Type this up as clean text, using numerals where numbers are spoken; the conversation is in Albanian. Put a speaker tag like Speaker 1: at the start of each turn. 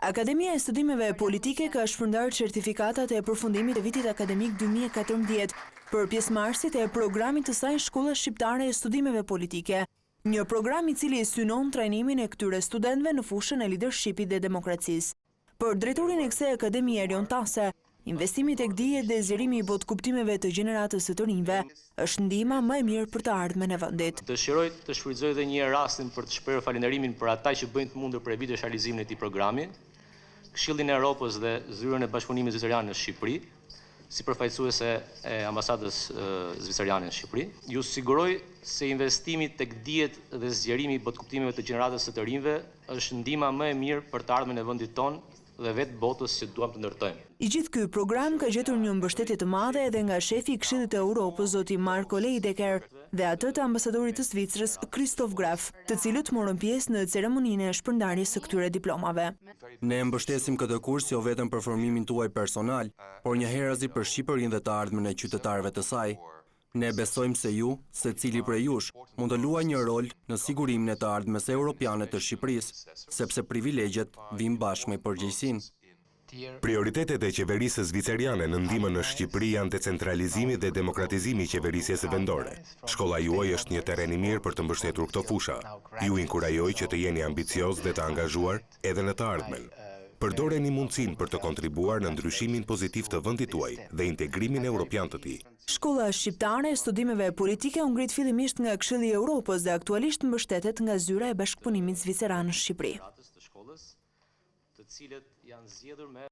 Speaker 1: Akademia e Studimeve Politike ka shpërndarë certifikatat e përfundimit të vitit akademik 2014 për pjesëmarrësit e programit të saj Shkolla Shqiptare e Studimeve Politike, një program i cili synon trajnimin e këtyre studentëve në fushën e leadershipit dhe demokracisë. Për drejtorin e kësaj akademie Erion Tase, investimi tek dijet dhe zgjerimi i botkuptimeve të gjeneratës së të rinjve është ndihma më e mirë për të ardhmen e vendit.
Speaker 2: Dëshiroj të shfrytëzoj edhe një rastin për të shprehur falënderimin për ata që bëjnë të mundur për vitesh realizimin e këtij programi, Këshillin e Evropës dhe Zyrën e Bashkëpunimit Zvicerian në Shqipëri, si përfaqësuese e ambasadës zviceriane në Shqipëri. Ju siguroj se investimi tek dijet dhe zgjerimi i botkuptimeve të gjeneratës së të rinjve është ndihma më e mirë për të ardhmen e vendit tonë dhe vetë botës që duam të ndërtojmë.
Speaker 1: I gjithë ky program ka gjetur një mbështetje të madhe edhe nga shefi i Këshillit të Evropës, zoti Marko Leidecker, dhe atë të ambasadorit të Zvicrës, Christoph Graf, të cilët morën pjesë në ceremoninë e shpërndarjes së këtyre diplomave.
Speaker 3: Ne mbështesim këtë kurs jo vetëm për formimin tuaj personal, por njëherëzi për Shqipërinë dhe të ardhmen e qytetarëve të saj. Ne besojmë se ju, secili prej jush, mund të luajë një rol në sigurimin e të ardhmes europiane të Shqipërisë, sepse privilegjet vijnë bashkë me përgjegjësinë.
Speaker 4: Prioritetet e qeverisë zviceriane në ndihmën në Shqipëri janë decentralizimi dhe demokratizimi i qeverisjes vendore. Shkolla juaj është një terren i mirë për të mbështetur këto fusha. Ju inkurajoj që të jeni ambicioz dhe të angazhuar edhe në të ardhmen. Përdoreni mundësinë për të kontribuar në ndryshimin pozitiv të vendit tuaj dhe integrimin evropian të tij.
Speaker 1: Shkolla Shqiptare e Studimeve Politike u ngrit fillimisht nga Këshilli i Evropës dhe aktualisht mbështetet nga Zyra e Bashkëpunimit Zviceran në Shqipëri.